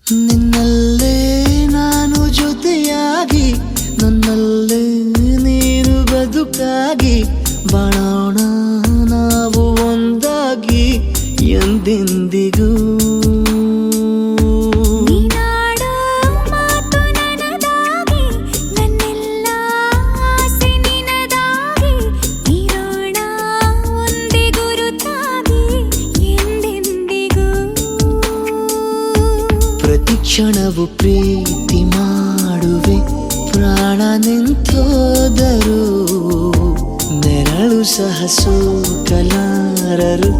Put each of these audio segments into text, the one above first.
ನಿನ್ನಲ್ಲೇ ನಾನು ಜೊತೆಯಾಗಿ ನನ್ನಲ್ಲೇ ನೀನು ಬದುಕಾಗಿ ಬಾಳೋಣ ನಾವು ಒಂದಾಗಿ ಎಂದೆಂದಿಗೂ ನೀನಾಡೋ ಮಾತು ನನದಾಗಿ ನನ್ನೆಲ್ಲ ಆಸೆ ನಿನದಾಗಿ ಇರೋಣ ಒಂದೇ ಗುರುತಾಗಿ ಎಂದೆಂದಿಗೂ ಪ್ರತಿ ಕ್ಷಣವು ಪ್ರೀತಿ ಮಾಡುವೆ ಪ್ರಾಣ ನಿಂತೋದರು ನೆರಳು ಸಹ ಸೋಕಲಾರರು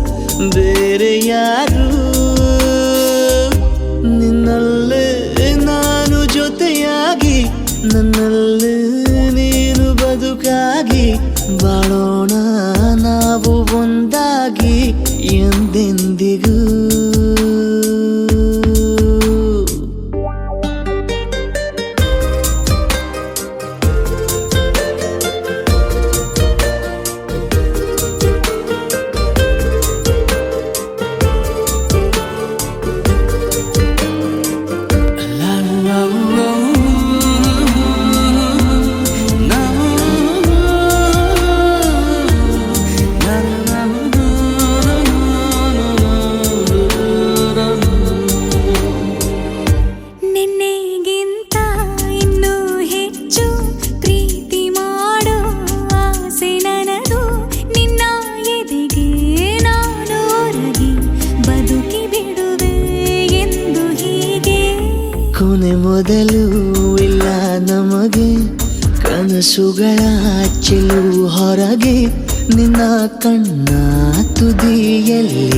ಬೇರೆ ಯಾರು ನಿನ್ನಲ್ಲೇ ನಾನು ಜೊತೆಯಾಗಿ ನನ್ನಲ್ಲೇ ನೀನು ಬದುಕಾಗಿ ಬಾಳೋಣ ನಾವು ಒಂದಾಗಿ ಎಂದೆಂದಿಗೂ ನಿನ್ನೆಗಿಂತ ಇನ್ನೂ ಹೆಚ್ಚು ಪ್ರೀತಿ ಮಾಡೋ ಆಸೆ ನನದು ನಿನ್ನ ಎದೆಗೆ ನಾನು ಒರಗಿ ಬದುಕಿ ಬಿಡುವೆ ಎಂದು ಹೀಗೆ ಕೊನೆ ಮೊದಲು ಇಲ್ಲ ನಮಗೆ ಕನಸುಗಳ ಚೆಲು ಹೊರಗೆ ನಿನ್ನ ಕಣ್ಣ ತುದಿಯಲ್ಲಿ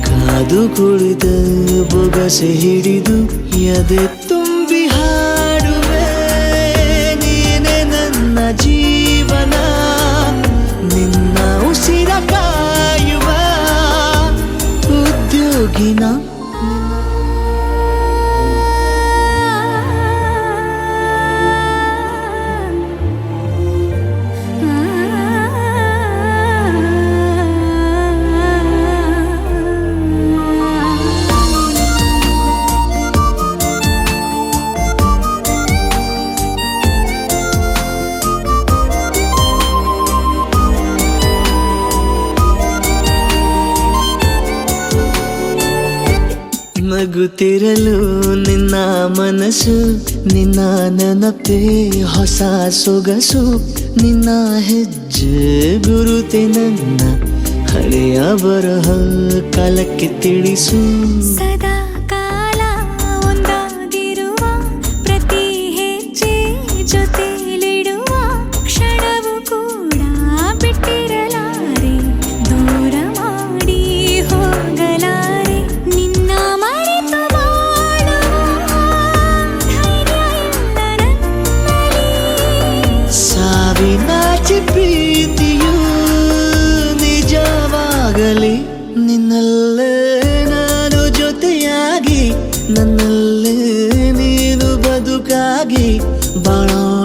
ಕಾದು ಕುಳಿತ ಬೊಗಸೆ ಹಿಡಿದು ಎದೆ ತುಂಬಿ ಹಾಡುವೆ ನೀನೆ ನನ್ನ ಜೀವನ ನಿನ್ನ ಉಸಿರ ಕಾಯುವ ಉದ್ಯೋಗಿನ ನಗುತ್ತಿರಲು ನಿನ್ನ ಮನಸ್ಸು ನಿನ್ನ ನೆನಪೇ ಹೊಸ ಸೊಗಸು ನಿನ್ನ ಹೆಜ್ಜೆ ಗುರುತೆ ನನ್ನ ಹಳೆಯ ಬರಹ ಕಾಲಕ್ಕೆ ತಿಳಿಸು ಸದಾ ಕಾಲ ಒಂದಾಗಿರುವ ಪ್ರತಿ ಹೆಜ್ಜೆ ಜೊತೆಲಿಡುವ ಕ್ಷಣವು ಕೂಡ ಬಿಟ್ಟಿರಲಾರೆ ದೂರ ಮಾಡಿ ಹೋಗಲಾರೆ ನಿನ್ನ ಮರೆತು ಬಾಳುವ ಧೈರ್ಯ ಇಲ್ಲ ನನ್ನಲ್ಲಿ ಸಾವಿನಾಚೆ ಪ್ರೀತಿಯು ನಿಜವಾಗಲಿ ನಿನ್ನಲ್ಲೇ ನಾನು ಜೊತೆಯಾಗಿ ನನ್ನಲ್ಲೇ ನೀನು ಬದುಕಾಗಿ ಬಾಳೋಣ